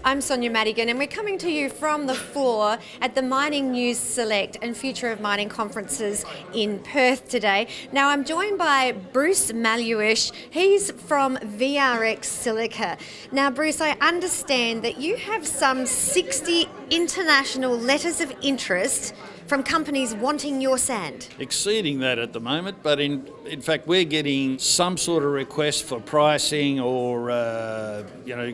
I'm Sonia Madigan, and we're coming to you from the floor at the Mining News Select and Future of Mining conferences in Perth today. Now, I'm joined by Bruce Maluish. He's from VRX Silica. Now, Bruce, I understand that you have some 60 international letters of interest from companies wanting your sand. Exceeding that at the moment, but in fact we're getting some sort of request for pricing or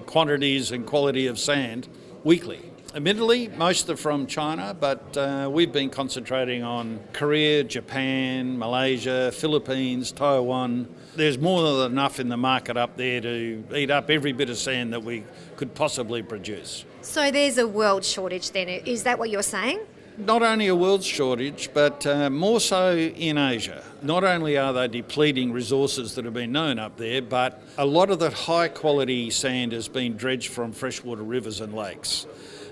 quantities and quality of sand weekly. Admittedly, most are from China, but we've been concentrating on Korea, Japan, Malaysia, Philippines, Taiwan. There's more than enough in the market up there to eat up every bit of sand that we could possibly produce. So there's a world shortage then, is that what you're saying? Not only a world shortage, but more so in Asia. Not only are they depleting resources that have been known up there, but a lot of the high quality sand has been dredged from freshwater rivers and lakes.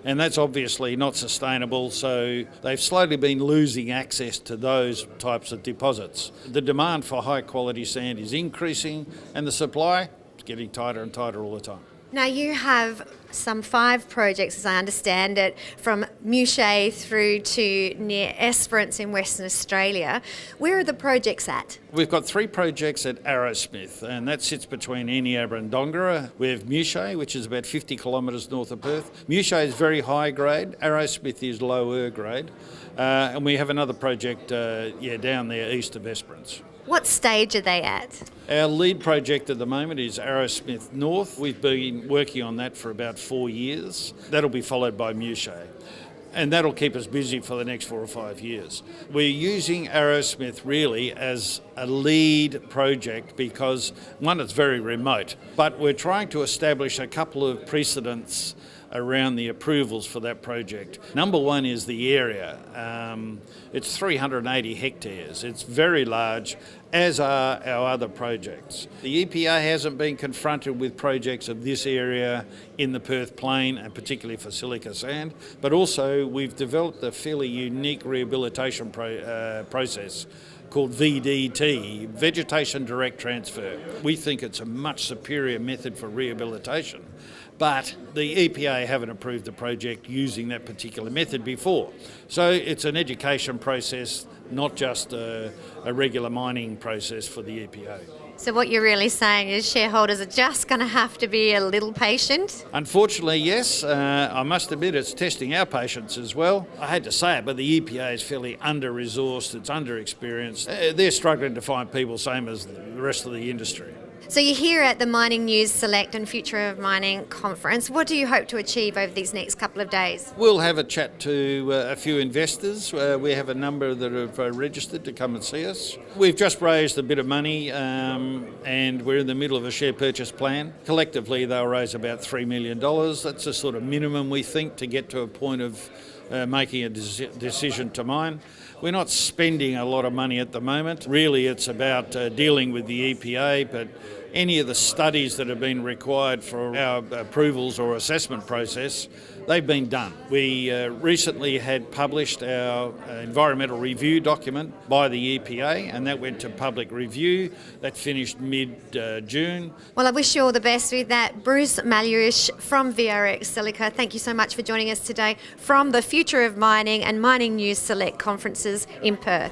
And that's obviously not sustainable, so they've slowly been losing access to those types of deposits. The demand for high quality sand is increasing and the supply is getting tighter and tighter all the time. Now, you have some 5 projects, as I understand it, from Muche through to near Esperance in Western Australia. Where are the projects at? We've got 3 projects at Arrowsmith, and that sits between Eneabba and Dongara. We have Muche, which is about 50 kilometres north of Perth. Muche is very high grade, Arrowsmith is lower grade, and we have another project down there east of Esperance. What stage are they at? Our lead project at the moment is Arrowsmith North. We've been working on that for about 4 years. That'll be followed by Muche, and that'll keep us busy for the next 4 or 5 years. We're using Arrowsmith really as a lead project because, one, it's very remote, but we're trying to establish a couple of precedents around the approvals for that project. Number one is the area. It's 380 hectares. It's very large, as are our other projects. The EPA hasn't been confronted with projects of this area in the Perth Plain, and particularly for silica sand, but also we've developed a fairly unique rehabilitation process called VDT, Vegetation Direct Transfer. We think it's a much superior method for rehabilitation, but the EPA haven't approved the project using that particular method before. So it's an education process, not just a regular mining process for the EPA. So what you're really saying is shareholders are just going to have to be a little patient? Unfortunately, yes. I must admit it's testing our patience as well. I hate to say it, but the EPA is fairly under-resourced, it's under-experienced. They're struggling to find people, same as the rest of the industry. So you're here at the Mining News Select and Future of Mining conference. What do you hope to achieve over these next couple of days? We'll have a chat to a few investors. We have a number that have registered to come and see us. We've just raised a bit of money and we're in the middle of a share purchase plan. Collectively, they'll raise about $3 million. That's a sort of minimum, we think, to get to a point of making a decision to mine. We're not spending a lot of money at the moment. Really, it's about dealing with the EPA, but any of the studies that have been required for our approvals or assessment process, they've been done. We recently had published our environmental review document by the EPA, and that went to public review. That finished mid-June. Well, I wish you all the best with that. Bruce Maluish from VRX Silica, thank you so much for joining us today from the Future of Mining and Mining News Select conferences in Perth.